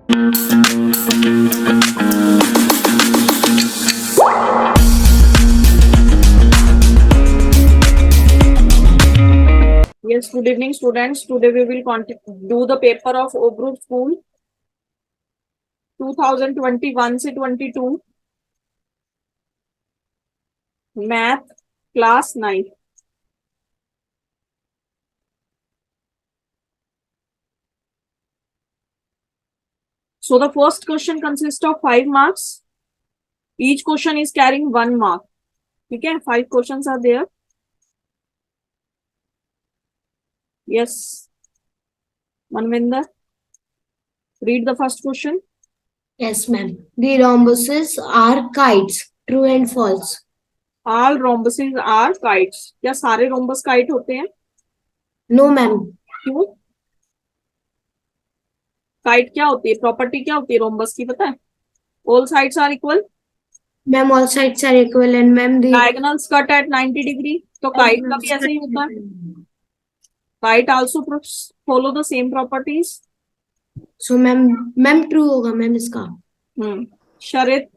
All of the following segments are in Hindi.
Yes, good evening, students. Today we will do the paper of O Group School 2021 से 22 Math Class 9. So the first question consists of 5 marks. Each question is carrying 1 mark. Okay, 5 questions are there. Yes. Manvinder, read the first question. Yes, ma'am. The rhombuses are kites. True and false. All rhombuses are kites. क्या सारे rhombus kite होते हैं? No, ma'am. क्यों? Kite क्या होती है? Property क्या होती है rhombus की, पता है? All sides are equal. Ma'am, all sides are equal and ma'am the Diagonals cut at 90 degree. तो kite का भी ऐसे ही होता है. Kite also follow the same properties. So ma'am true होगा ma'am इसका. शरित,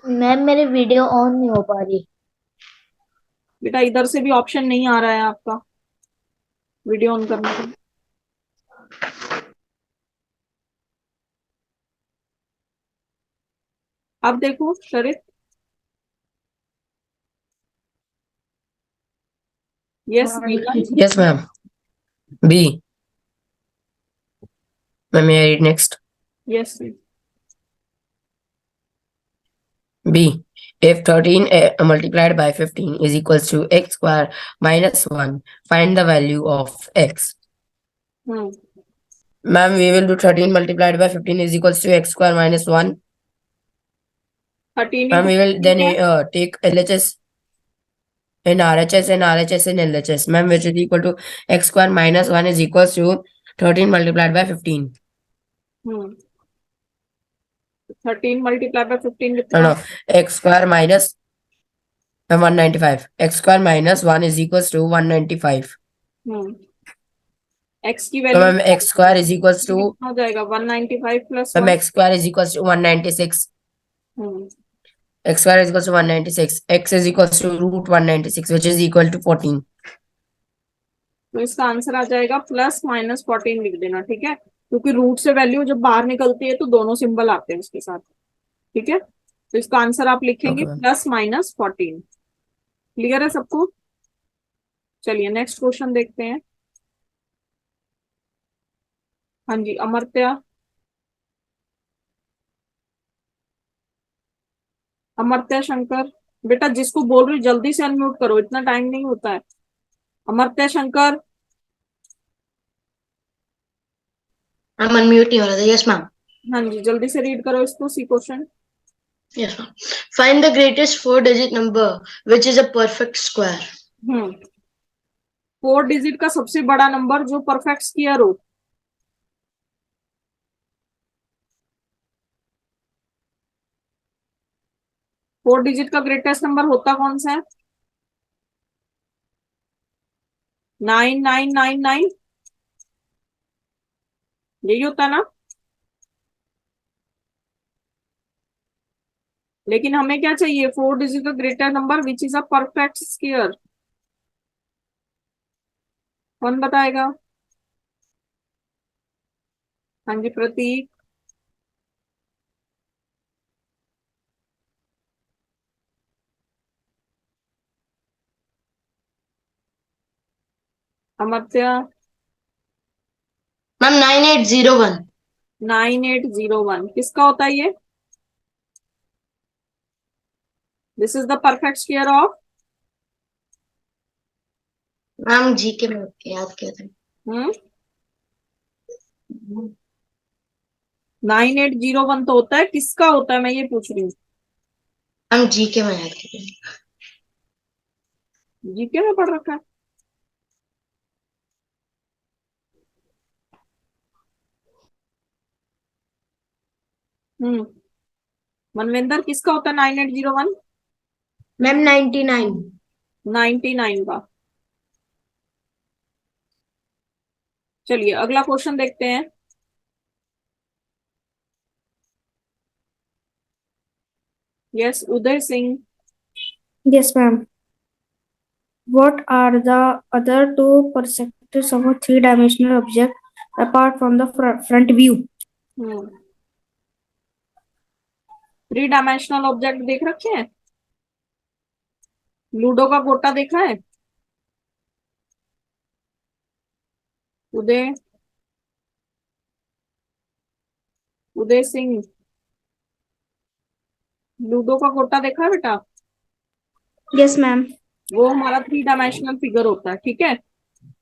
मैम मेरे वीडियो ऑन नहीं हो पा रही. बेटा इधर से भी ऑप्शन नहीं आ रहा है आपका वीडियो ऑन करने का. अब देखो Sharit. Yes Yes, ma'am. B. Ma'am, may I read next? Yes. B. If 13 multiplied by 15 is equals to x square minus 1, find the value of x. Ma'am, we will do 13 multiplied by 15 is equals to x square minus 1. 13. Ma'am, we will then take LHS in RHS and RHS in LHS. Ma'am, which is equal to x square minus 1 is equals to 13 multiplied by 15. 13 multiplied by 15 No, कितना? x square minus 195. X square minus 1 is equals to 195. x की So, value ma'am, x square is equals to हो जाएगा 195 plus ma'am, x square is equals to 196. X square is equals to 196. X is equals to root 196, which is equal to 14. तो इसका आंसर आ जाएगा प्लस माइनस 14 लिख देना. ठीक है, क्योंकि रूट से वैल्यू जब बाहर निकलती है तो दोनों सिंबल आते हैं उसके साथ. ठीक है, तो इसका आंसर आप लिखेंगे Okay, प्लस माइनस 14. क्लियर है सबको? चलिए नेक्स्ट क्वेश्चन देखते हैं. हाँ जी, अमर्त्या. अमर्त्या शंकर, बेटा जिसको बोल रही जल्दी से अनम्यूट करो, इतना टाइम नहीं होता है. अमर्त्या शंकर. I'm unmute नहीं हो रहा था. Yes, ma'am. हाँ जी, जल्दी से रीड करो इसको, सी question. Yes, ma'am. Find the greatest four-digit number which is a perfect square. 4 digit का सबसे बड़ा नंबर जो परफेक्ट स्क्वायर हो. फोर डिजिट का ग्रेटेस्ट नंबर होता कौन सा है? 9999. यही होता ना. लेकिन हमें क्या चाहिए? 4 डिजिट का greater number which is a perfect square. कौन बताएगा? हाँ जी, प्रतीक. अमर्त्या. Ma'am, 9801. 9801 किसका होता है ये? This is the perfect square of. Ma'am, GK में याद किया था. 9801 तो होता है, किसका होता है मैं ये पूछ रही हूँ. Ma'am, GK में याद किया. जीके में पढ़ रखा है. मनविंदर किसका होता है 9801? Ma'am, 99. 99 का. चलिए अगला क्वेश्चन देखते हैं. Yes Uday Singh. Yes, ma'am. What are the other two perspectives of a three-dimensional object apart from the front view? Three dimensional object देख रखे हैं? लूडो का गोटा देखा है? उदय उदय सिंह, लूडो का गोटा देखा है बेटा? Yes, ma'am. वो हमारा थ्री डायमेंशनल फिगर होता है, ठीक है।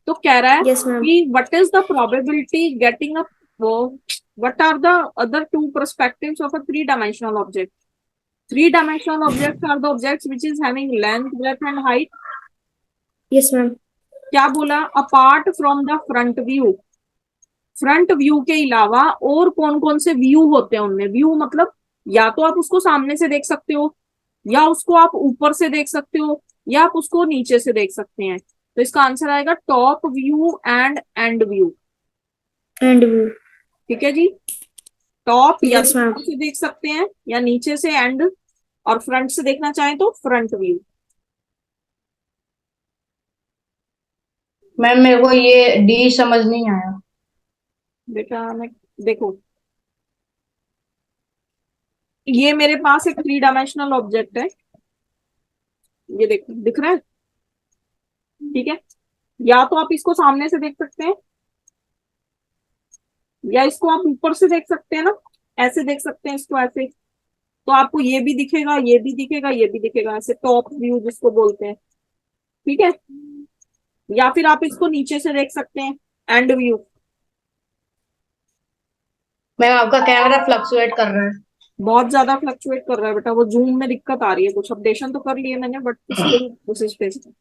तो कह रहा है Yes, ma'am. कि what is the probability getting a what are the other two perspectives of a three dimensional object? Three dimensional objects are the objects which is having length, breadth and height. Yes, ma'am. क्या बोला? Apart from the front view. Front view के अलावा और कौन कौन से व्यू होते हैं उनमें? व्यू मतलब या तो आप उसको सामने से देख सकते हो, या उसको आप ऊपर से देख सकते हो, या आप उसको नीचे से देख सकते हैं। तो इसका आंसर आएगा top view and and view. And view. ठीक है जी। टॉप या Yes, तो ma'am. ऊपर से देख सकते हैं या नीचे से एंड, और फ्रंट से देखना चाहें तो फ्रंट व्यू। मैम मेरे को ये डी समझ नहीं आया। बेटा मैं देखो, ये मेरे पास एक थ्री डायमेंशनल ऑब्जेक्ट है, ये देखो दिख रहा है, ठीक है। या तो आप इसको सामने से देख सकते हैं, या इसको आप ऊपर से देख सकते हैं ना, ऐसे देख सकते हैं इसको ऐसे, तो आपको ये भी दिखेगा, ये भी दिखेगा, ये भी दिखेगा, ऐसे टॉप व्यू जिसको बोलते हैं, ठीक है। या फिर आप इसको नीचे से देख सकते हैं, एंड व्यू। मैम आपका कैमरा फ्लक्चुएट कर रहा है। बहुत ज्यादा फ्लक्चुएट कर रहा है बेटा, वो जूम में दिक्कत आ रही है, कुछ अपडेशन तो कर लिए मैंने बट स्टिल उस स्पेस में।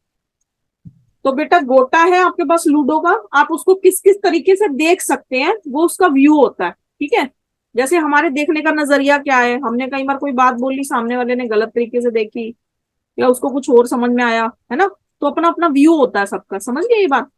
तो बेटा गोटा है आपके पास लूडो का, आप उसको किस किस तरीके से देख सकते हैं वो उसका व्यू होता है, ठीक है। जैसे हमारे देखने का नजरिया क्या है, हमने कई बार कोई बात बोली, सामने वाले ने गलत तरीके से देखी, या उसको कुछ और समझ में आया, है ना। तो अपना अपना व्यू होता है सबका, समझ गए ये बात?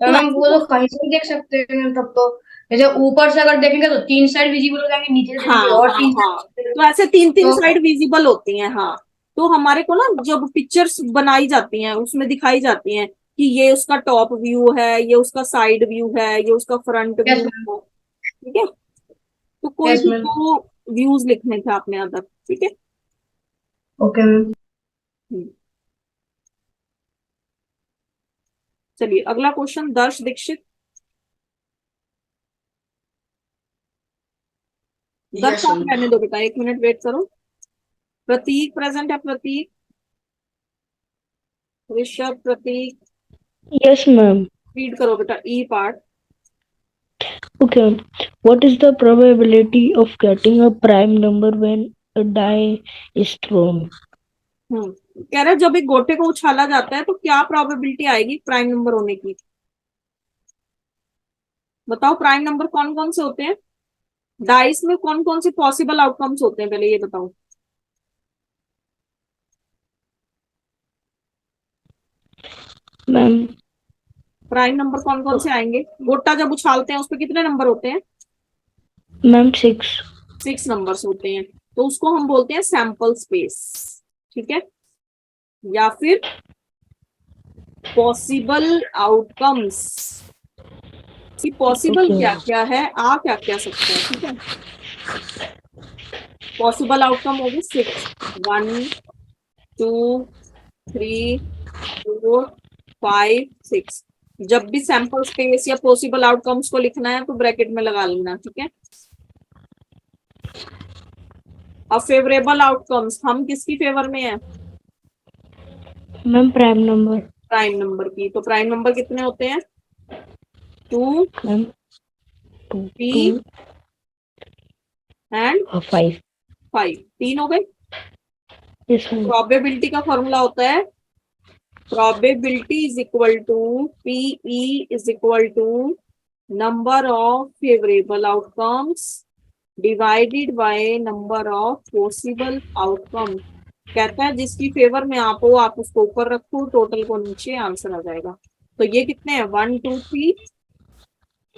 तो मैम वो तो कहीं से भी देख सकते हैं मैम, तब तो जैसे ऊपर से अगर देखेंगे तो तीन साइड विजिबल हो जाएंगे, नीचे से हाँ देखेंगे और हाँ तीन हाँ, साइड। तो ऐसे तीन तीन तो साइड विजिबल होती हैं। हाँ, तो हमारे को ना जब पिक्चर्स बनाई जाती हैं उसमें दिखाई जाती हैं कि ये उसका टॉप व्यू है, ये उसका साइड व्यू है, ये उसका फ्रंट यस व्यू मैम। है, ठीक है। तो कोई यस भी मैम। दो व्यूज लिखने थे आपने अदर, ठीक है। Okay ma'am. चलिए अगला क्वेश्चन, दर्श दीक्षित। दर्श Yes, आप ma'am. रहने दो बेटा, 1 मिनट वेट करो। प्रतीक प्रेजेंट है? प्रतीक, ऋषभ, प्रतीक, Yes, ma'am. रीड करो बेटा ई part. Okay. What is the probability of getting a prime number when a die is thrown? कह रहा है जब एक गोटे को उछाला जाता है तो क्या प्रोबेबिलिटी आएगी प्राइम नंबर होने की? बताओ प्राइम नंबर कौन कौन से होते हैं, डाइस में कौन कौन से पॉसिबल आउटकम्स होते हैं, पहले ये बताओ। Ma'am, प्राइम नंबर कौन कौन से आएंगे? गोटा जब उछालते हैं उस पर कितने नंबर होते हैं? ma'am, 6. 6 नंबर्स होते हैं, तो उसको हम बोलते हैं सैंपल स्पेस, ठीक है। या फिर पॉसिबल आउटकम्स, कि पॉसिबल Okay. क्या क्या है, आ क्या क्या सकता है, ठीक है। पॉसिबल आउटकम होगी 6, 1 2 3 4 5 6। जब भी सैंपल स्पेस या पॉसिबल आउटकम्स को लिखना है तो ब्रैकेट में लगा लेना, ठीक है। अब फेवरेबल आउटकम्स, हम किसकी फेवर में है? Ma'am, prime number. Prime number की। तो प्राइम नंबर कितने होते हैं? 2, Ma'am, 2, 3 2, एंड 5. 5, 3 हो गए। Yes, ma'am. प्रोबेबिलिटी का फॉर्मूला होता है probability is equal to P E is equal to number of favourable outcomes divided by number of possible outcome. कहता है जिसकी फेवर में आप हो आप उसको ऊपर रखो, टोटल को नीचे, आंसर आ जाएगा। तो ये कितने हैं? 1 2 3,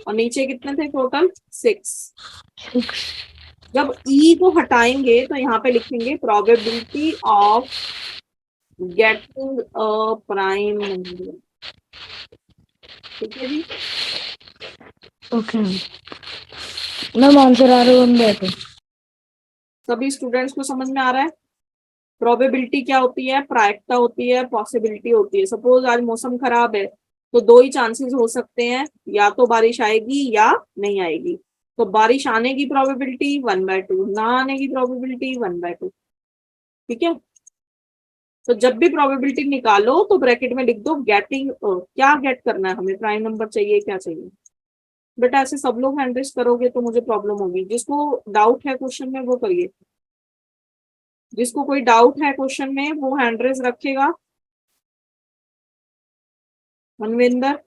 और नीचे कितने थे टोटल? 6। 6. जब ई को हटाएंगे तो यहाँ पे लिखेंगे probability of getting a prime number. ठीक है जी। ओके मैम आंसर आ रहा है तो सभी स्टूडेंट्स को समझ में आ रहा है? प्रोबेबिलिटी क्या होती है, प्रायिकता होती है, पॉसिबिलिटी होती है। सपोज आज मौसम खराब है तो दो ही चांसेस हो सकते हैं, या तो बारिश आएगी या नहीं आएगी। तो बारिश आने की प्रोबेबिलिटी 1/2, ना आने की प्रोबेबिलिटी 1/2। ठीक है। तो जब भी प्रोबेबिलिटी निकालो तो ब्रैकेट में लिख दो गेटिंग, क्या गेट करना है हमें, प्राइम नंबर चाहिए, क्या चाहिए। बेटा ऐसे सब लोग हैंड रेस करोगे तो मुझे प्रॉब्लम होगी। जिसको डाउट है क्वेश्चन में वो करिए, जिसको कोई डाउट है क्वेश्चन में वो हैंड रेस रखेगा। मनविंदर।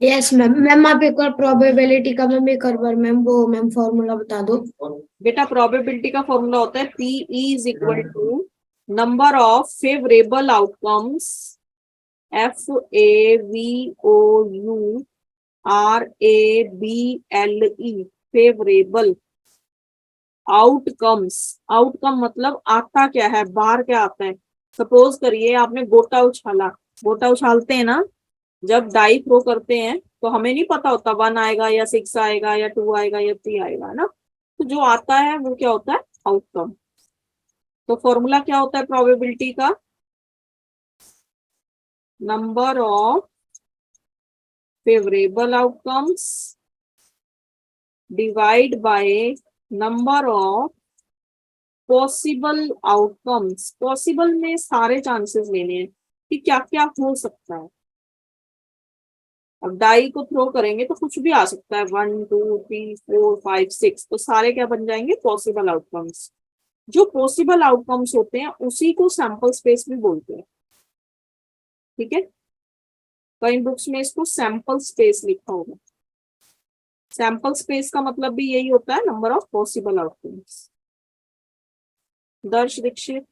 Yes ma'am. मैम आप एक बार प्रोबेबिलिटी का मैम एक और बार मैम वो मैम फॉर्मूला बता दो। बेटा प्रोबेबिलिटी का फॉर्मूला होता है PE is equal to number of favourable outcomes, FAVOURABLE, favourable outcomes. Outcome मतलब आता क्या है, बाहर क्या आता है। सपोज करिए आपने गोटा उछाला, गोटा उछालते हैं ना, जब डाई थ्रो करते हैं तो हमें नहीं पता होता 1 आएगा या 6 आएगा या 2 आएगा या 3 आएगा, है ना। तो जो आता है वो क्या होता है, आउटकम। तो फॉर्मूला क्या होता है प्रोबेबिलिटी का, number of favourable outcomes divide by number of possible outcomes. Possible में सारे चांसेस लेने हैं कि क्या क्या हो सकता है। अब डाई को थ्रो करेंगे तो कुछ भी आ सकता है, 1 2 3 4 5 6, तो सारे क्या बन जाएंगे, पॉसिबल आउटकम्स। जो पॉसिबल आउटकम्स होते हैं उसी को सैंपल स्पेस भी बोलते हैं। ठीक है। कई बुक्स में इसको सैंपल स्पेस लिखा होगा। सैंपल स्पेस का मतलब भी यही होता है, नंबर ऑफ पॉसिबल आउटकम्स। दर्श दीक्षित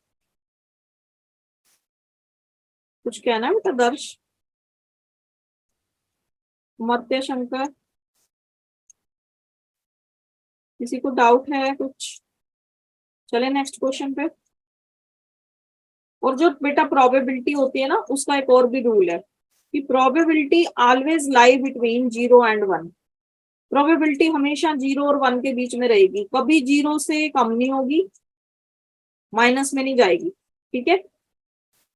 कुछ कहना है बेटा? दर्श, मत्य शंकर, किसी को डाउट है कुछ? चले नेक्स्ट क्वेश्चन पे। और जो बेटा प्रोबेबिलिटी होती है ना, उसका एक और भी रूल है कि probability always lie between 0 and 1। Probability हमेशा 0 और 1 के बीच में रहेगी, कभी 0 से कम नहीं होगी, माइनस में नहीं जाएगी। ठीक है।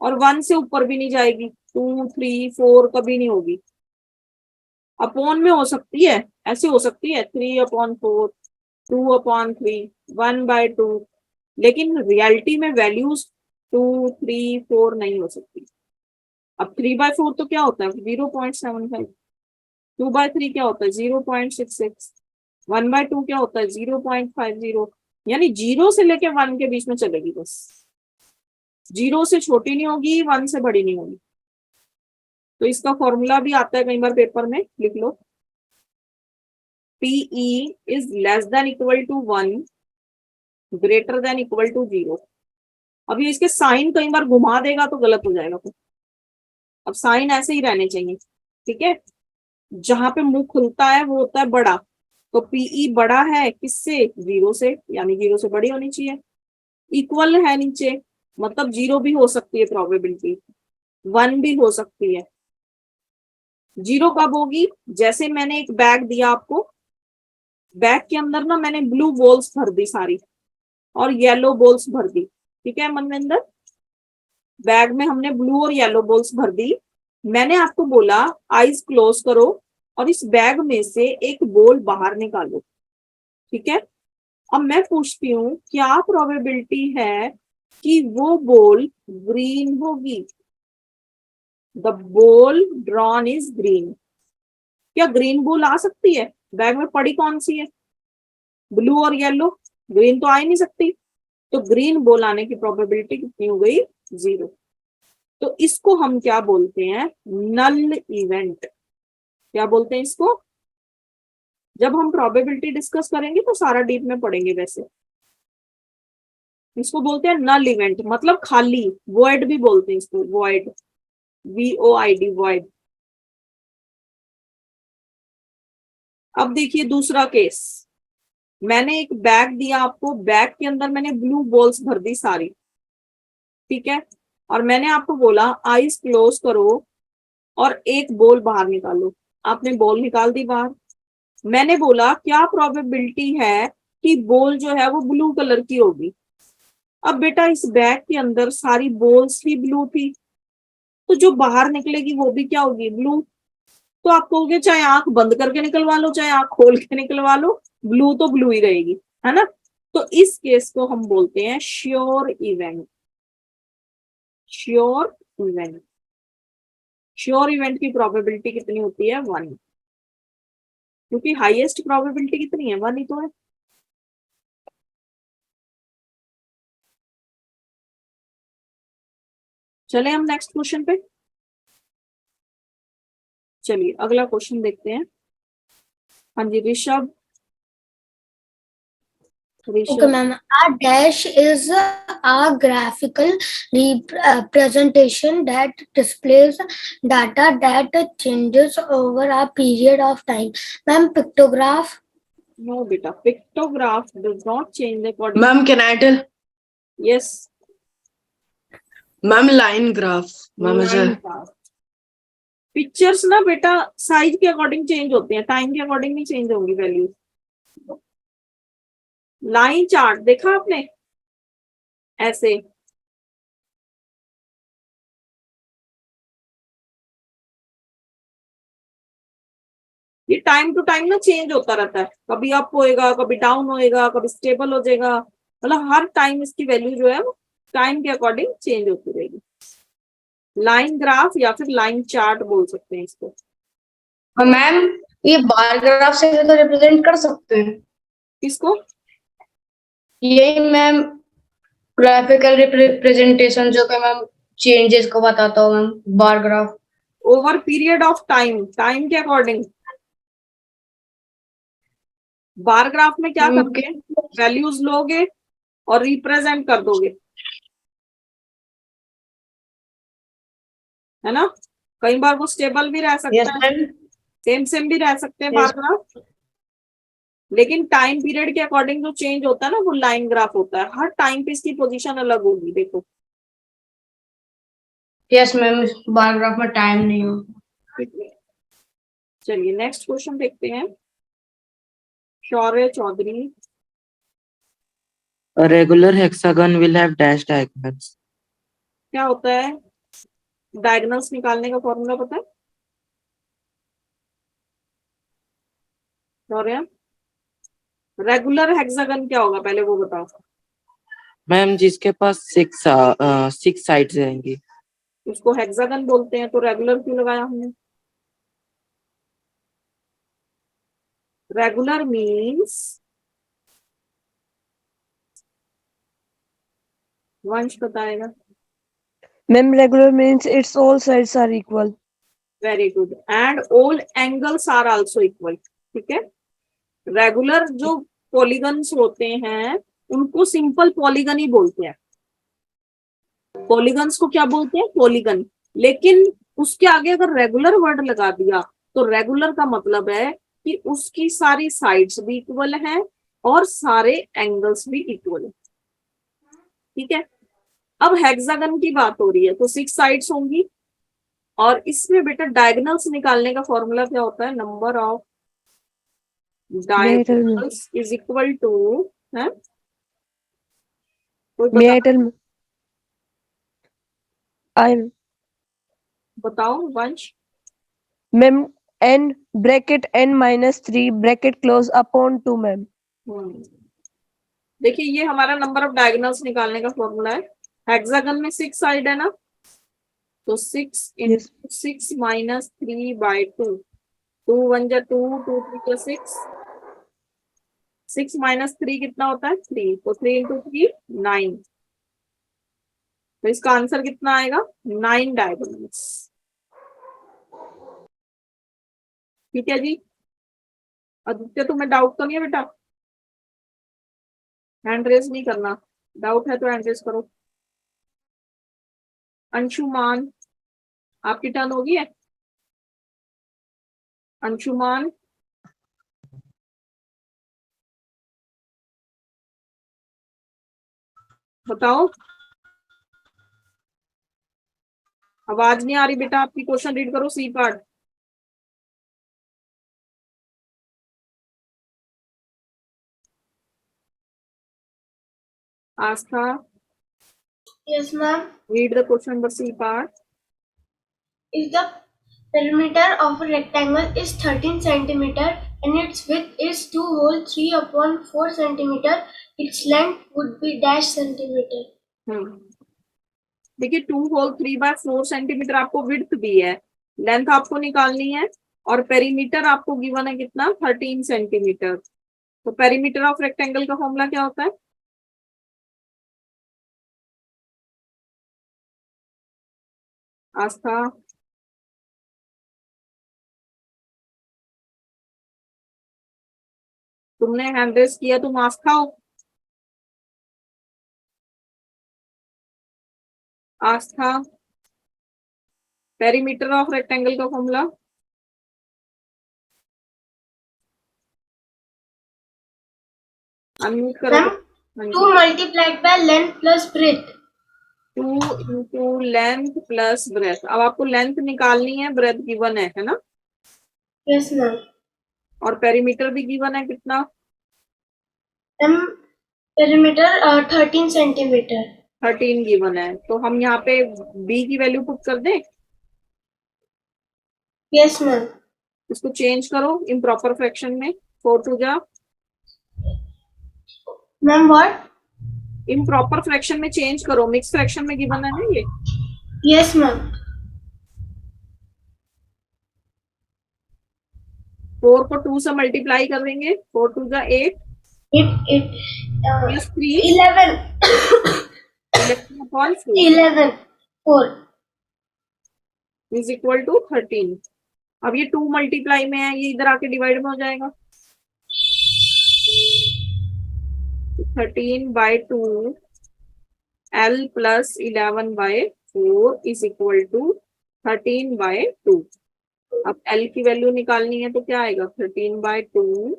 और 1 से ऊपर भी नहीं जाएगी, 2 3 4 कभी नहीं होगी। अपॉन में हो सकती है, ऐसे हो सकती है 3/4, 2/3, 1/2, लेकिन रियलिटी में वैल्यूज 2 3 4 नहीं हो सकती। अब 3/4 तो क्या होता है, 0.75। 2/3 क्या होता है, 0.66। 1/2 क्या होता है, 0.50। यानी 0 से लेके 1 के बीच में चलेगी बस, 0 से छोटी नहीं होगी, 1 से बड़ी नहीं होगी। तो इसका फॉर्मूला भी आता है कई बार पेपर में, लिख लो। PE is less than equal to 1, greater than equal to 0। अब ये इसके साइन कई बार घुमा देगा तो गलत हो जाएगा। अब साइन ऐसे ही रहने चाहिए। ठीक है। जहां पे मुंह खुलता है वो होता है बड़ा, तो PE बड़ा है किससे, 0 से, यानी 0 से बड़ी होनी चाहिए। इक्वल है नीचे, मतलब 0 भी हो सकती है प्रोबेबिलिटी, 1 भी हो सकती है। 0 कब होगी, जैसे मैंने एक बैग दिया आपको, बैग के अंदर ना मैंने ब्लू बॉल्स भर दी सारी और येलो बॉल्स भर दी। ठीक है मनविंदर, बैग में हमने ब्लू और येलो बॉल्स भर दी। मैंने आपको बोला आईज क्लोज करो और इस बैग में से एक बॉल बाहर निकालो। ठीक है। अब मैं पूछती हूँ क्या प्रोबेबिलिटी है कि वो बॉल ग्रीन होगी, the ball drawn is green. क्या ग्रीन बॉल आ सकती है, बैग में पड़ी कौन सी है, ब्लू और येलो, ग्रीन तो आ ही नहीं सकती। तो ग्रीन बॉल आने की प्रोबेबिलिटी कितनी हो गई, 0। तो इसको हम क्या बोलते हैं, नल इवेंट। क्या बोलते हैं इसको, जब हम प्रोबेबिलिटी डिस्कस करेंगे तो सारा डीप में पढ़ेंगे। वैसे इसको बोलते हैं नल इवेंट, मतलब खाली, वॉइड भी बोलते हैं इसको, वॉइड, VOID, वॉइड। अब देखिए दूसरा केस, मैंने एक बैग दिया आपको, बैग के अंदर मैंने ब्लू बॉल्स भर दी सारी, ठीक है, और मैंने आपको बोला आईज क्लोज करो और एक बॉल बाहर निकालो। आपने बॉल निकाल दी बाहर। मैंने बोला क्या प्रोबेबिलिटी है कि बॉल जो है वो ब्लू कलर की होगी। अब बेटा इस बैग के अंदर सारी बॉल्स ही ब्लू थी, तो जो बाहर निकलेगी वो भी क्या होगी, ब्लू। तो आप कहोगे चाहे आंख बंद करके निकलवा लो चाहे आंख खोल के निकलवा लो, ब्लू तो ब्लू ही रहेगी, है ना। तो इस केस को हम बोलते हैं sure event. Sure event, sure event की प्रोबेबिलिटी कितनी होती है, 1, क्योंकि हाईएस्ट प्रोबेबिलिटी कितनी है, 1 ही तो है। चले हम नेक्स्ट क्वेश्चन पे। चलिए अगला क्वेश्चन देखते हैं। हाँ जी Rishabh. Okay, ma'am. A dash is a graphical representation that displays data that changes over a period of time. Ma'am, pictograph. No beta, pictograph does not change according. Ma'am, can I tell? Yes. Ma'am, line graph. Ma'am, is a pictures ना बेटा साइज के अकॉर्डिंग चेंज होते हैं, टाइम के अकॉर्डिंग नहीं चेंज होंगी वैल्यू। लाइन चार्ट देखा आपने ऐसे, ये टाइम टू टाइम ना चेंज होता रहता है, कभी अप होएगा कभी डाउन होएगा कभी स्टेबल हो जाएगा, मतलब हर टाइम इसकी वैल्यू जो है वो टाइम के अकॉर्डिंग चेंज होती रहेगी। लाइन ग्राफ या फिर लाइन चार्ट बोल सकते हैं इसको। और मैम ये बार ग्राफ से तो रिप्रेजेंट कर सकते हैं किसको? यही मैम ग्राफिकल रिप्रेजेंटेशन जो कि मैम चेंजेस को बताता हूँ ma'am, bar graph. Over period of time, time के अकॉर्डिंग। बार ग्राफ में क्या करोगे, वैल्यूज लोगे और रिप्रेजेंट कर दोगे, है ना। कई बार वो स्टेबल भी रह सकता है, सेम सेम भी रह सकते हैं बार ग्राफ, लेकिन टाइम पीरियड के अकॉर्डिंग जो चेंज होता है ना वो लाइन ग्राफ होता है। हर टाइम पे इसकी पोजीशन अलग होगी, देखो। यस मैम, बार ग्राफ में टाइम नहीं हो। चलिए नेक्स्ट क्वेश्चन देखते हैं। शौर्य Chaudhary. A regular hexagon will have dash diagonals. क्या होता है डायगोनल्स निकालने का फॉर्मूला पता है शौर्य? रेगुलर हेक्सागन क्या होगा पहले वो बताओ। मैम जिसके पास सिक्स साइड्स रहेंगी उसको हेक्सागन बोलते हैं, तो रेगुलर क्यों लगाया हमने? रेगुलर मीन्स, वंश बताएगा। Ma'am, regular means its all sides are equal. Very good. And all angles are also equal, ठीक है। रेगुलर जो पॉलीगन्स होते हैं उनको सिंपल पॉलीगन ही बोलते हैं। पॉलीगन्स को क्या बोलते हैं, पॉलीगन। लेकिन उसके आगे अगर रेगुलर वर्ड लगा दिया तो रेगुलर का मतलब है कि उसकी सारी साइड्स भी इक्वल हैं और सारे एंगल्स भी इक्वल है, ठीक है। अब हेक्सागन की बात हो रही है तो 6 साइड्स होंगी, और इसमें बेटा डायगोनल्स निकालने का फॉर्मूला क्या होता है, number of diagonals is equal to, है कोई May I बता, tell? I'm बताओ वंश। ma'am n bracket n minus 3 bracket close upon 2 ma'am. देखिए ये हमारा नंबर ऑफ डायगोनल्स निकालने का फॉर्मूला है। हेक्सागन में 6 साइड है ना, तो 6 Yes. into 6 minus 3 by 2, 2 1 जा 2, 2 3 जा 6, 6 minus 3 कितना होता है 3, तो 3 into 3 9, तो इसका आंसर कितना आएगा 9 डायगोनल्स, ठीक है जी। आदित्य तुम्हें डाउट तो नहीं है बेटा? हैंड रेज नहीं करना, डाउट है तो हैंड रेज करो। अंशुमान आपकी टर्न होगी है। अंशुमान बताओ, आवाज नहीं आ रही बेटा आपकी, क्वेश्चन रीड करो C part. Aastha, Yes, ma'am. read the question number C part. If the perimeter of a rectangle is 13 centimeter and its width is 2 whole 3 upon 4 centimeter, its length would be dash centimeter. देखिए 2 होल 3/4 सेंटीमीटर आपको विड्थ दी है, लेंथ आपको निकालनी है, और पेरीमीटर आपको गिवन है कितना 13 सेंटीमीटर। तो पेरीमीटर ऑफ रेक्टेंगल का फॉर्मूला क्या होता है? आस्था, तुमने हैंड रेस किया, तुम आस्था हो? आस्था, पेरीमीटर ऑफ रेक्टेंगल का फॉर्मूला? अनम्यूट करो। Ma'am, 2 multiplied by length plus breadth. 2 into length plus breadth. अब आपको लेंथ निकालनी है, ब्रेथ गिवन है ना? Yes, ma'am. और पेरीमीटर भी गिवन है कितना? Ma'am, perimeter 13 centimeter. 13 गिवन है, तो हम यहाँ पे b की वैल्यू पुट कर दें। Yes, ma'am. इसको चेंज करो इम्प्रॉपर फ्रैक्शन में, 4 2 जा। Ma'am, what? इम्प्रॉपर फ्रैक्शन में चेंज करो, मिक्स फ्रैक्शन में गिवन है ना ये। Yes, ma'am. 4 को 2 से मल्टीप्लाई कर देंगे, 4 2 जा 8 It plus 3 11 11 4 11 4. Is equal to 13। अब ये 2 मल्टीप्लाई में है, ये इधर आके डिवाइड में हो जाएगा। 13/2 L plus 11/4 is equal to 13/2। अब L की वैल्यू निकालनी है तो क्या आएगा? 13/2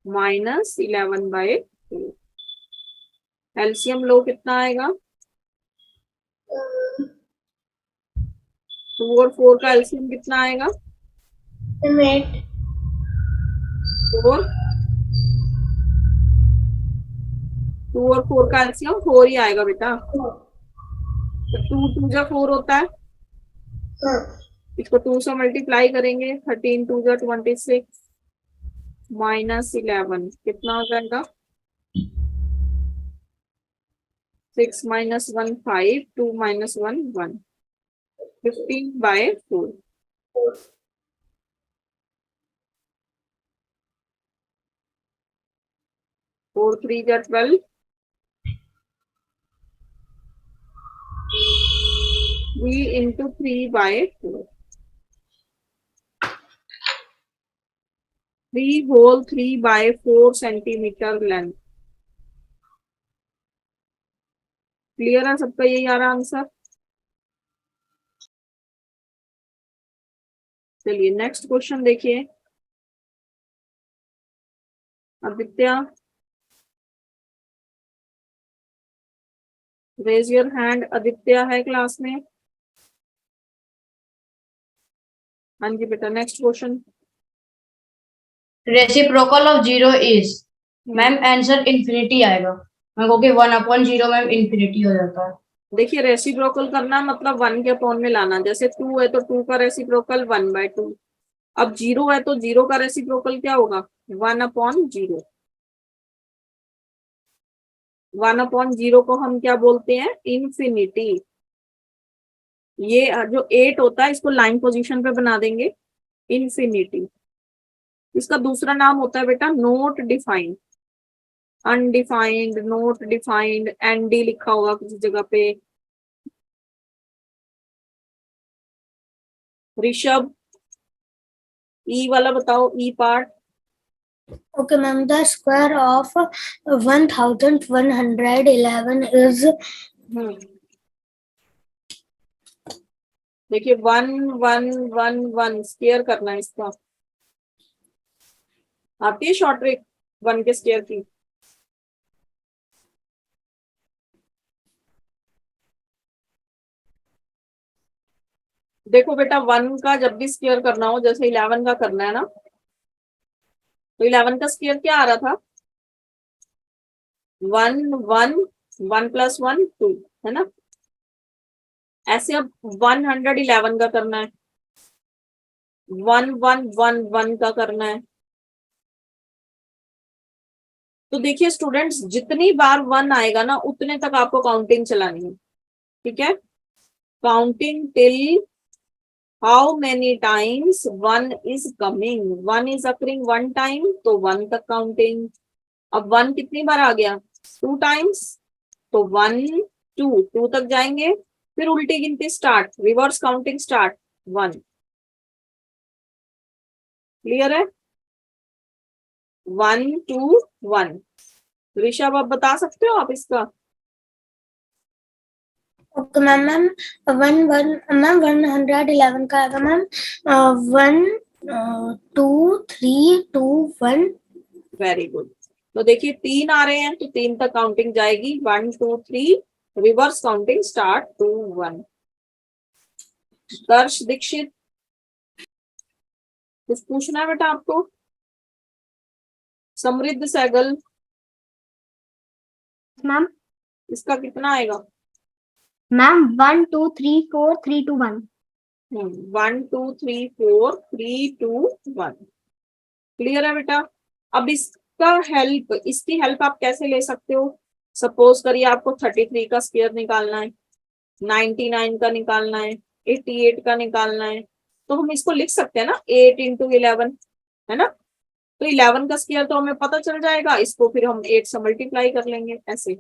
माइनस 11/4। एलसीएम लो कितना आएगा? 2 और 4 का एलसीएम कितना आएगा? 8. 4 2 और 4 का एलसीएम 4 ही आएगा बेटा। तो 2 2 जा 4 होता है, इसको 2 से मल्टीप्लाई करेंगे, 13 2 जा 26 माइनस 11 कितना हो जाएगा? 6 माइनस 1 5 2 माइनस 1 1 15/4। 4 3 जा 12 3 into 3/4 3 whole 3/4 centimetre length. Clear है सबका? यही आ रहा आंसर। चलिए नेक्स्ट क्वेश्चन देखिए। Aditya, raise your hand. Aditya है क्लास में? हाँ जी बेटा, next question. Reciprocal of 0 is, ma'am answer infinity आएगा मैम, क्योंकि 1/0 मैम इन्फिनिटी हो जाता है। देखिए रेसिप्रोकल करना मतलब 1 के अपॉन में लाना। जैसे 2 है तो 2 का रेसिप्रोकल 1/2। अब 0 है तो 0 का रेसिप्रोकल क्या होगा? 1/0। 1/0 को हम क्या बोलते हैं? इन्फिनिटी। ये जो 8 होता है इसको लाइन पोजीशन पे बना देंगे, इन्फिनिटी। इसका दूसरा नाम होता है बेटा not defined, undefined, not defined, ND लिखा होगा किसी जगह पे। ऋषभ, ई वाला बताओ, E part. Okay, ma'am. The square of 1111 is देखिए 1 1 1 1 स्क्वायर करना है इसका। आती है शॉर्ट ट्रिक 1 के स्क्वायर की? देखो बेटा 1 का जब भी स्क्वायर करना हो, जैसे 11 का करना है ना, तो 11 का स्क्वायर क्या आ रहा था, 1 1 1 + 1 2, है ना। ऐसे अब 111 का करना है, 1 1 1 1 का करना है। तो देखिए स्टूडेंट्स, जितनी बार 1 आएगा ना उतने तक आपको काउंटिंग चलानी है, ठीक है। Counting till how many times 1 is coming, 1 is occurring 1 time, तो 1 तक काउंटिंग। अब 1 कितनी बार आ गया, 2 टाइम्स, तो 1 2 2 तक जाएंगे, फिर उल्टी गिनती start, reverse counting start, 1। Clear है, 1 2 1। ऋषभ आप बता सकते हो आप इसका? Okay ma'am. मैम 111 का आएगा मैम 1 2 3 2 1। Very good. तो देखिए 3 आ रहे हैं तो 3 तक काउंटिंग जाएगी, 1 2 3, रिवर्स काउंटिंग स्टार्ट, 2 1। दर्श दीक्षित, कुछ पूछना है बेटा आपको? समृद्ध सहगल, मैम इसका कितना आएगा? मैम 1 2 3 4 3 2 1। 1 2 3 4 3 2 1। क्लियर है बेटा। अब इसकी हेल्प आप कैसे ले सकते हो? सपोज करिए आपको 33 का स्क्वायर निकालना है, 99 का निकालना है, 88 का निकालना है, तो हम इसको लिख सकते हैं ना 8 × 11, है ना। तो 11 का स्क्वायर तो हमें पता चल जाएगा, इसको फिर हम 8 से मल्टीप्लाई कर लेंगे ऐसे।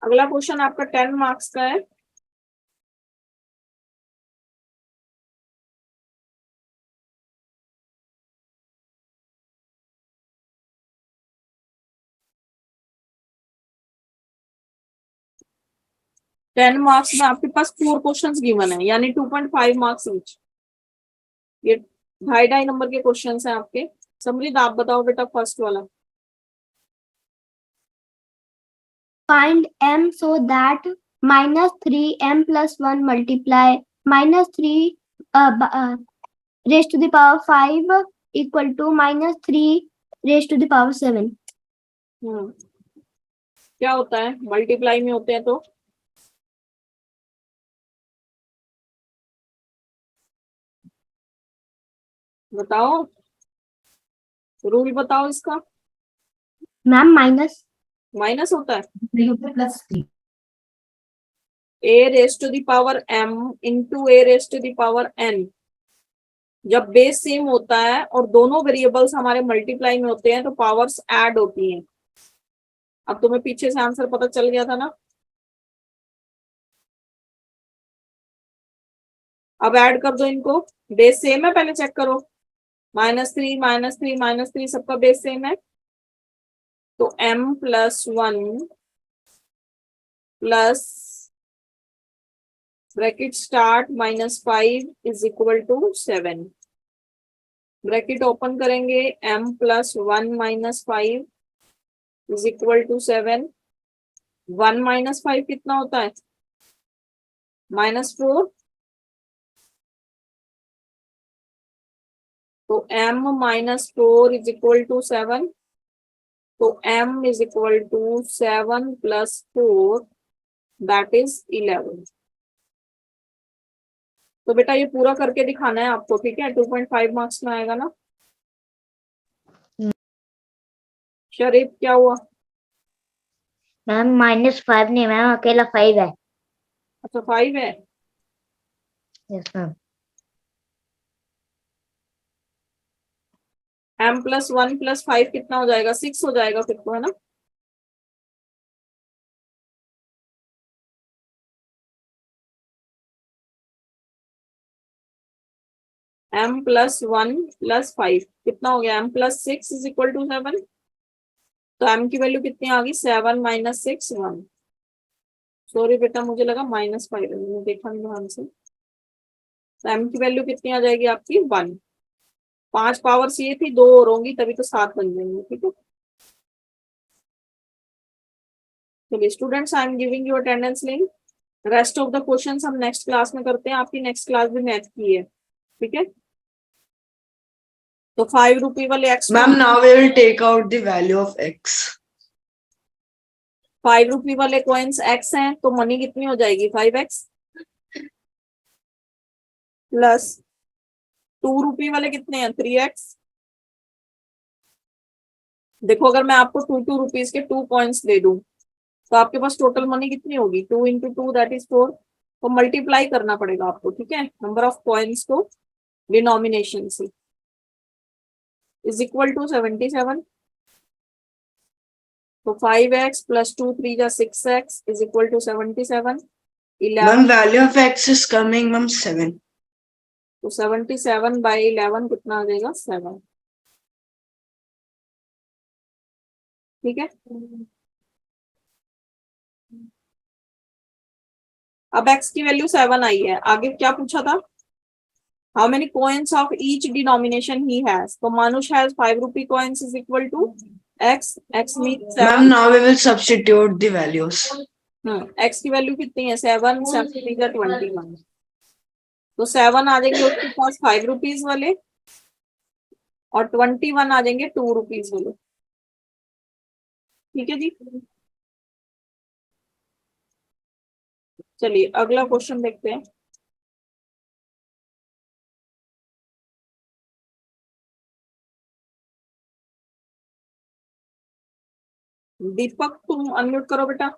अगला क्वेश्चन आपका 10 मार्क्स का है। टेन मार्क्स में आपके पास 4 क्वेश्चंस गिवन है, यानी 2.5 मार्क्स ईच। ये 2.5 नंबर के क्वेश्चंस हैं आपके। समृद्ध आप बताओ बेटा फर्स्ट वाला। Find m so that -3m + 1 multiply -3 raised to the power 5 equal to -3 raised to the power 7. क्या होता है मल्टीप्लाई में होते हैं तो? बताओ, रूल बताओ इसका। मैम माइनस माइनस होता है, a⁻m × a⁻n। जब बेस सेम होता है और दोनों वेरिएबल्स हमारे मल्टीप्लाई में होते हैं तो पावर्स ऐड होती हैं। अब तुम्हें पीछे से आंसर पता चल गया था ना। अब ऐड कर दो इनको, बेस सेम है पहले चेक करो, -3 -3 -3 सबका बेस सेम है, तो m + 1 plus bracket start -5 = 7। Bracket open करेंगे, m + 1 - 5 = 7। 1 - 5 कितना होता है, -4, तो m - 4 = 7, तो m = 7 + 4 दैट इज 11। तो बेटा ये पूरा करके दिखाना है आपको, ठीक है, 2.5 मार्क्स में आएगा ना। शरीफ क्या हुआ? मैम -5 नहीं मैम, अकेला 5 है। अच्छा 5 है। Yes ma'am. m + 1 + 5 कितना हो जाएगा, 6 हो जाएगा फिर तो, है ना। m + 1 + 5 कितना हो गया, m + 6 = 7। तो m की वैल्यू कितनी आ गई, 7 - 6 1। सॉरी बेटा मुझे लगा -5 है, मैंने देखा नहीं ध्यान से। तो m की वैल्यू कितनी आ जाएगी आपकी, 1। 5 पावर्स ये थी, 2 और होंगी तभी तो 7 बन जाएंगे, ठीक है। चलिए students, I am giving you attendance link. Rest of the questions हम नेक्स्ट क्लास में करते हैं, आपकी नेक्स्ट क्लास भी मैथ की है, ठीक है। तो 5 रुपये वाले x, Ma'am, now we will take out the value of x. 5 रुपये वाले कॉइन्स एक्स हैं, तो मनी कितनी हो जाएगी 5x प्लस 2 रुपये वाले कितने हैं 3x। देखो अगर मैं आपको 2 रुपीज के 2 कॉइन्स दे दूं तो आपके पास टोटल मनी कितनी होगी, 2 इंटू 2 दैट इज 4। तो मल्टीप्लाई करना पड़ेगा आपको, ठीक है, नंबर ऑफ कॉइन्स को डिनोमिनेशन से, इज इक्वल टू 77। तो 5x प्लस 2 3 जा 6x is equal to 77। 11, Ma'am, value of x is coming, ma'am, 7. तो 77 बाई 11 कितना आ जाएगा 7, ठीक है। अब x की वैल्यू 7 आई है, आगे क्या पूछा था, how many coins of each denomination he has. तो Manush has 5 rupee coins is equal to x, x means 7। Ma'am, now we will substitute the values. x की वैल्यू कितनी है 7, 7 21। तो 7 आ जाएंगे उसके पास 5 रुपीज वाले और 21 आ जाएंगे 2 रुपीज वाले, ठीक है जी। चलिए अगला क्वेश्चन देखते हैं। दीपक तुम अनम्यूट करो बेटा,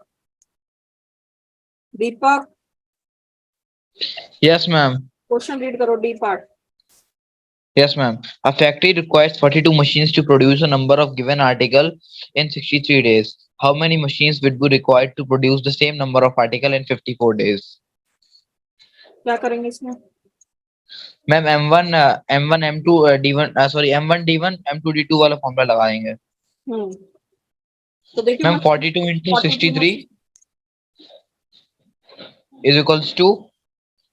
दीपक Yes, ma'am. क्वेश्चन रीड करो, D part. Yes, ma'am. A factory requires 42 machines to produce a number of given article in 63 days. How many machines would be required to produce the same number of article in 54 days? क्या करेंगे इसमें, Ma'am, M1, M2, D1, sorry, M1, D1, M2, D2 वाला फॉर्मूला लगाएंगे. तो देखिए Ma'am, 42 into 63 is equals to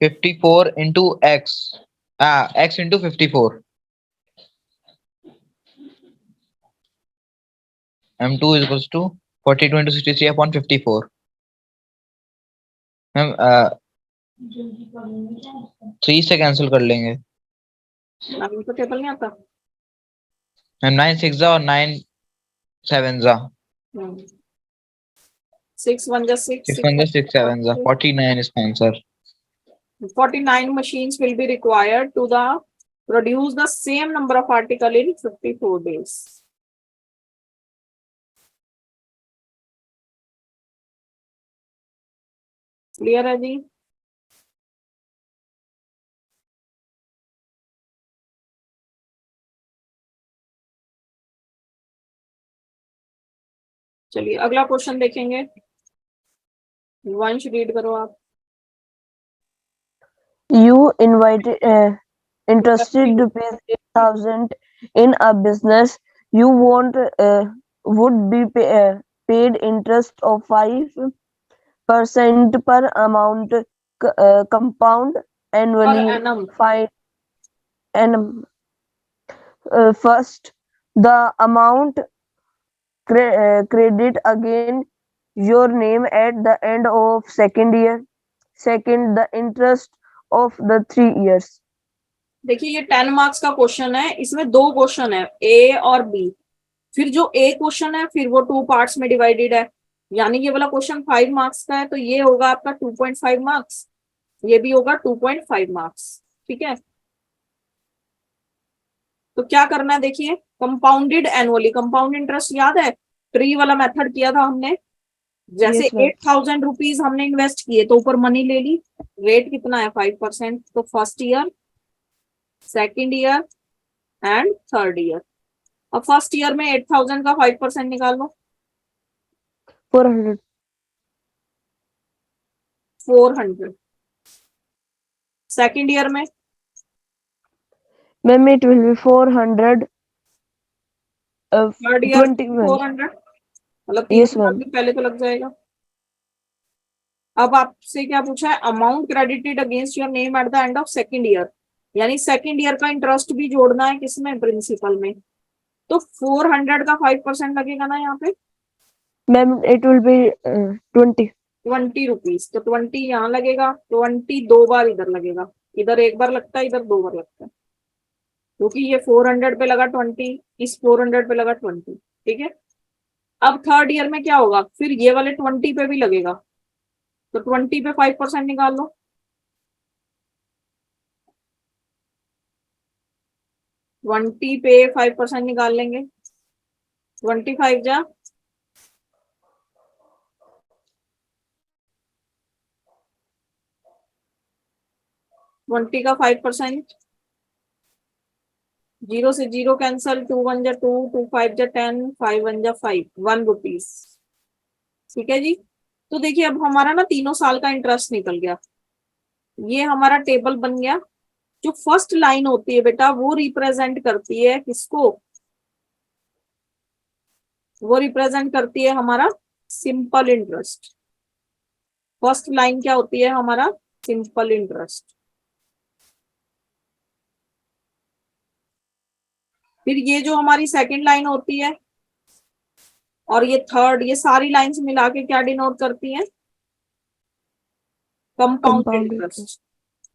54 into x. X into 54. M2 is equals to 42 into 63 upon 54. Ma'am, 3 से कैंसिल कर लेंगे. नाइन को टेबल नहीं आता। Ma'am, 9 6 और 9 7 जा. 6 1 जा 6, 6 1 6 7 जा. 49 is my answer. 49 machines will be required to produce the same number of article in 54 days. Clear है जी। चलिए अगला क्वेश्चन देखेंगे, वंश रीड करो आप। You interested rupees 8,000 in a business. You would be paid interest of 5% per amount compound annually. First, the amount credit again your name at the end of second year. Second, the interest of the 3 years. देखिए ये 10 मार्क्स का क्वेश्चन है, इसमें 2 क्वेश्चन है ए और बी। फिर जो ए क्वेश्चन है फिर वो 2 पार्ट्स में डिवाइडेड है, यानी ये वाला क्वेश्चन 5 मार्क्स का है, तो ये होगा आपका 2.5 मार्क्स, ये भी होगा 2.5 मार्क्स, ठीक है। तो क्या करना है, देखिए कंपाउंडेड एनुअली, कंपाउंड इंटरेस्ट याद है, ट्री वाला मेथड किया था हमने, जैसे 8,000 रुपीज हमने इन्वेस्ट किए तो ऊपर मनी ले ली, रेट कितना है 5%, तो first year, second year and third year. अब फर्स्ट ईयर में 8,000 का 5% निकाल लो, 400। सेकेंड ईयर में Ma'am, it will be 400. Third year 21. 400, मतलब Yes, 3 ma'am. पहले तो लग जाएगा। अब आपसे क्या पूछा है, amount credited against your name at the end of second year, यानी सेकेंड ईयर का इंटरेस्ट भी जोड़ना है किसमें, प्रिंसिपल में। तो 400 का 5% लगेगा ना यहाँ पे, ma'am it will be 20. 20 rupees. तो 20 यहाँ लगेगा, 20 दो बार इधर लगेगा, इधर एक बार लगता है, इधर दो बार लगता है, क्योंकि ये 400 पे लगा 20, इस 400 पे लगा 20, ठीक है। अब थर्ड ईयर में क्या होगा, फिर ये वाले 20 पे भी लगेगा, तो 20 पे 5% निकाल लो। ट्वेंटी पे 5% निकाल लेंगे, 25 जा 20 का 5%, 0 से 0 कैंसल, 2 1 जा 2, 2 5 जा 10, 5 1 जा 5, 1 रुपीज, ठीक है जी। तो देखिए अब हमारा ना तीनों साल का इंटरेस्ट निकल गया, ये हमारा टेबल बन गया। जो फर्स्ट लाइन होती है बेटा वो रिप्रेजेंट करती है किसको, वो रिप्रेजेंट करती है हमारा सिंपल इंटरेस्ट। फर्स्ट लाइन क्या होती है हमारा, सिंपल इंटरेस्ट। फिर ये जो हमारी सेकंड लाइन होती है और ये थर्ड, ये सारी लाइंस मिला के क्या डिनोट करती हैं, कंपाउंड Compound इंटरेस्ट।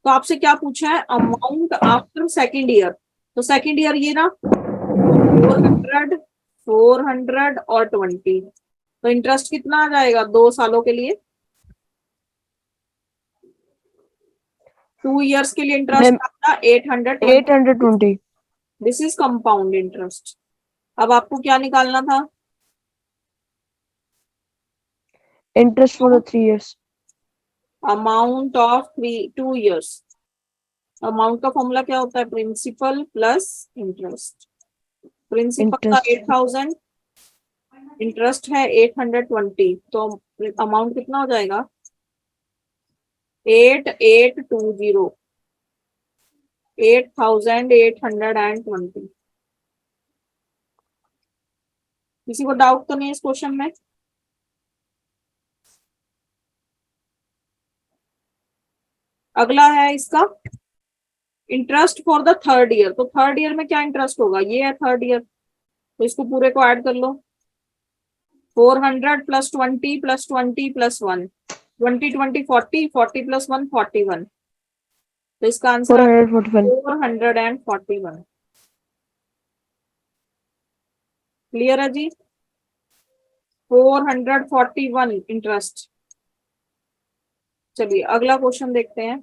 तो आपसे क्या पूछा है, अमाउंट आफ्टर सेकंड ईयर। तो सेकंड ईयर ये ना 400, 400 और 20, तो इंटरेस्ट कितना आ जाएगा 2 सालों के लिए, 2 इयर्स के लिए इंटरेस्ट मैम आपका 820। 820. This is compound interest. अब आपको क्या निकालना था, Interest for the 3 years. Amount of 2 years. Amount का फॉर्मूला क्या होता है, प्रिंसिपल प्लस इंटरेस्ट। प्रिंसिपल का Interest 8000, इंटरेस्ट है 820, तो अमाउंट कितना हो जाएगा 8820, 8820। किसी को डाउट तो नहीं इस क्वेश्चन में, अगला है इसका interest for the third year. तो थर्ड ईयर में क्या इंटरेस्ट होगा, ये है थर्ड ईयर, तो इसको पूरे को ऐड कर लो, 400 प्लस 20 प्लस 20 प्लस 1, 20 20 40, 40 प्लस 1 41, तो इसका आंसर 441. 441। क्लियर है जी, 441 इंटरेस्ट। चलिए अगला क्वेश्चन देखते हैं,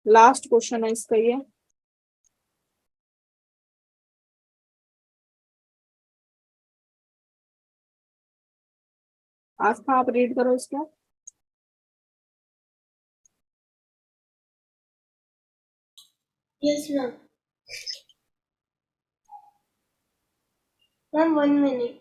लास्ट क्वेश्चन है इसका ये। आज का आप रीड करो इसको। Yes, ma'am. Ma'am, 1 minute.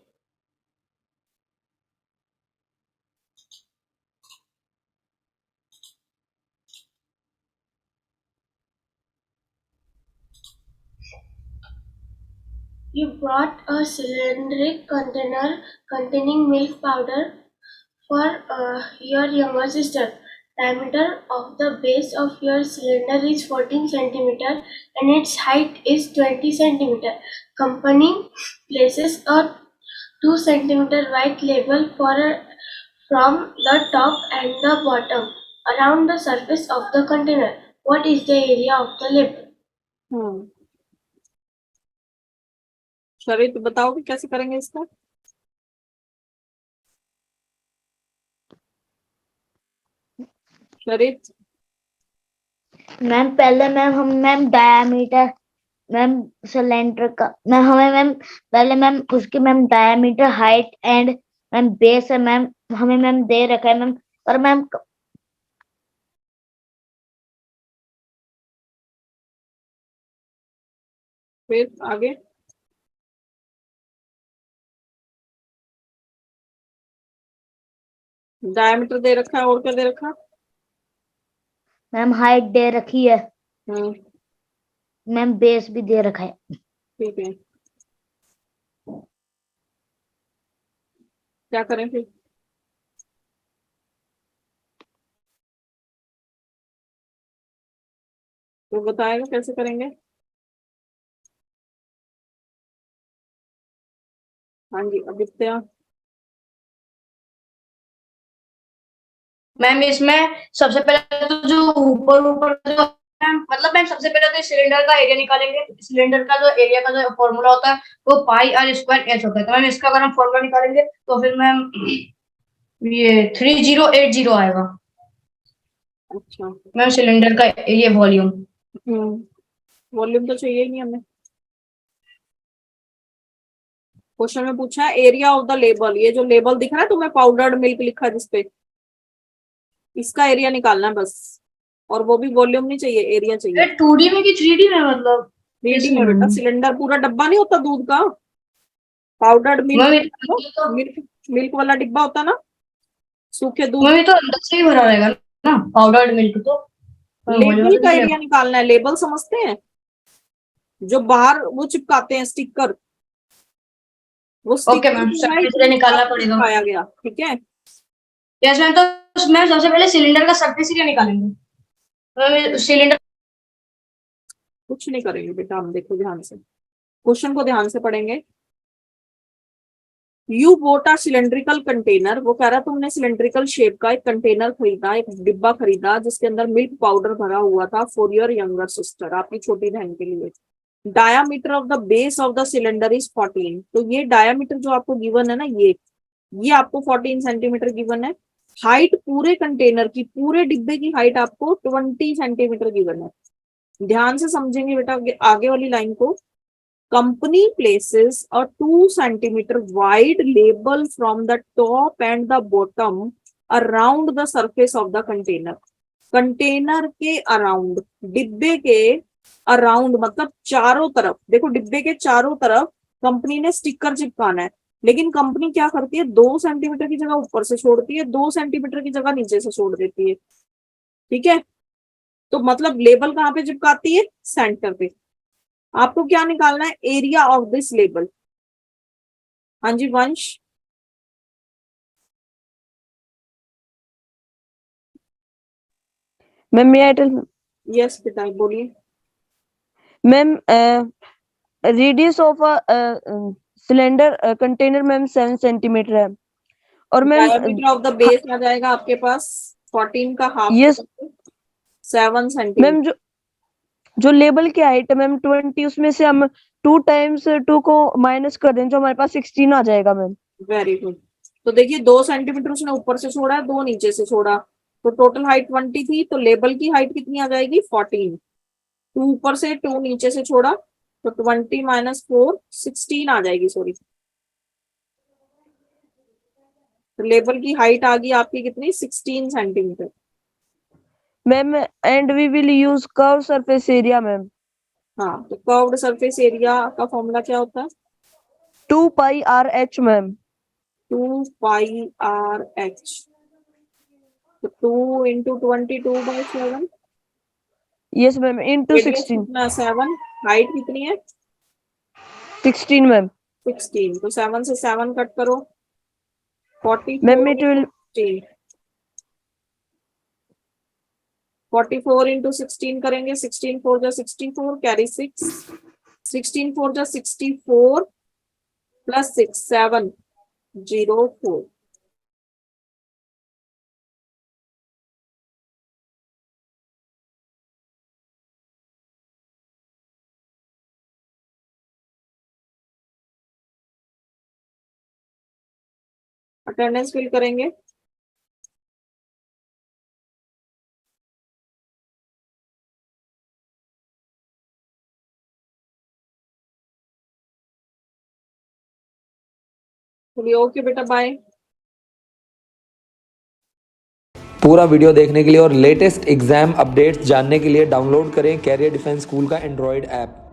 You brought a cylindric container containing milk powder for your younger sister. Diameter of the base of your cylinder is 14 centimeter and its height is 20 centimeter. Company places a 2 centimeter white label from the top and the bottom around the surface of the container. What is the area of the label? शरीत बताओ कि कैसे करेंगे इसका। शरीत मैम पहले मैम डायामीटर मैम सिलेंडर का मैम हमें मैम पहले मैम उसकी ma'am diameter height and ma'am base है मैम हमें मैम दे रखा है मैम और मैम फिर आगे डायमीटर दे रखा है और क्या दे रखा, मैम हाइट दे रखी है हम्म मैम बेस भी दे रखा है। ठीक है, क्या करें फिर, तो बताएगा कैसे करेंगे? हाँ जी आदित्य। मैम इसमें सबसे पहले तो जो ऊपर ऊपर जो मतलब मैम सबसे पहले तो सिलेंडर का एरिया निकालेंगे। सिलेंडर का जो एरिया का जो फॉर्मूला होता है वो पाई आर स्क्वायर एच होता है। तो मैम इसका अगर हम फॉर्मूला निकालेंगे तो फिर मैम ये 3080 आएगा अच्छा मैम सिलेंडर का ये वॉल्यूम। वॉल्यूम तो चाहिए ही नहीं हमें। क्वेश्चन में पूछा है एरिया ऑफ द लेबल, ये जो लेबल दिख रहा है तुम्हें पाउडर्ड मिल्क लिखा है जिसपे, इसका एरिया निकालना है बस, और वो भी वॉल्यूम नहीं चाहिए, एरिया चाहिए। 2D में कि 3D में मतलब 3D में बेटा, सिलेंडर पूरा डब्बा नहीं होता दूध का, powdered ma'am milk, milk milk वाला डिब्बा होता ना सूखे दूध। मैम ये तो अंदर से ही भरा रहेगा ना पाउडर्ड मिल्क तो। लेबल का एरिया निकालना है, लेबल समझते हैं जो बाहर वो चिपकाते हैं स्टिकर, वो ओके मैम सर्फेस निकालना पड़ेगा। पाया गया, ठीक है। Yes ma'am. तो मैम सबसे पहले सिलेंडर का सरफेस एरिया निकालेंगे। मैम सिलेंडर कुछ नहीं करेंगे बेटा हम, देखो ध्यान से क्वेश्चन को ध्यान से पढ़ेंगे। You boat a cylindrical container, वो कह रहा तुमने सिलेंड्रिकल शेप का एक कंटेनर खरीदा, एक डिब्बा खरीदा जिसके अंदर मिल्क पाउडर भरा हुआ था फॉर योर यंगर सिस्टर, आपकी छोटी बहन के लिए। Diameter of the base of the cylinder is 14, तो ये डायामीटर जो आपको गिवन है ना, ये आपको 14 सेंटीमीटर गिवन है। हाइट पूरे कंटेनर की, पूरे डिब्बे की हाइट आपको 20 सेंटीमीटर गिवन है। ध्यान से समझेंगे बेटा आगे वाली लाइन को। Company places a 2 centimeter wide label from the top and the bottom around the surface of the container. Container के अराउंड, डिब्बे के अराउंड मतलब चारों तरफ, देखो डिब्बे के चारों तरफ कंपनी ने स्टिकर चिपकाना है, लेकिन कंपनी क्या करती है 2 सेंटीमीटर की जगह ऊपर से छोड़ती है, 2 सेंटीमीटर की जगह नीचे से छोड़ देती है, ठीक है। तो मतलब लेबल कहाँ पे चिपकाती है? सेंटर पे। आपको क्या निकालना है? Area of this label. हाँ जी Vansh. Ma'am may I tell? Yes बेटा बोलिए। Ma'am radius of cylinder container ma'am 7 centimetre है, और ma'am diameter of the base आ जाएगा आपके पास 14 का हाफ, यस 7 सेंटीमीटर। मैम जो लेबल की हाइट है मैम 20, उसमें से हम 2 टाइम्स 2 को माइनस कर दें, जो हमारे पास 16 आ जाएगा मैम। Very good. तो देखिए 2 सेंटीमीटर उसने ऊपर से छोड़ा है, 2 नीचे से छोड़ा, तो टोटल हाइट 20 थी, तो लेबल की हाइट कितनी आ जाएगी? 14। 2 ऊपर से 2 नीचे से छोड़ा, तो 20 माइनस 4 16 आ जाएगी, सॉरी। तो लेबल की हाइट आ गई आपकी कितनी? 16 centimetre. Ma'am and we will use curve surface area ma'am. हाँ तो कर्व्ड सरफेस एरिया का फॉर्मूला क्या होता है? 2 pi R H ma'am. 2 pi R H, तो 2 इंटू 22/7। Yes ma'am into 16। कितना? 7। हाइट कितनी है? 16 मैम। 16, तो 7 से 7 कट करो, 44 मैम इट विल 44 इंटू 16 करेंगे, 16 4 जा 64, कैरी 6, 16 4 जा 64 प्लस 6 704। अटेंडेंस फिल करेंगे। चलिए ओके बेटा बाय। पूरा वीडियो देखने के लिए और लेटेस्ट एग्जाम अपडेट्स जानने के लिए डाउनलोड करें कैरियर डिफेंस स्कूल का एंड्रॉयड ऐप।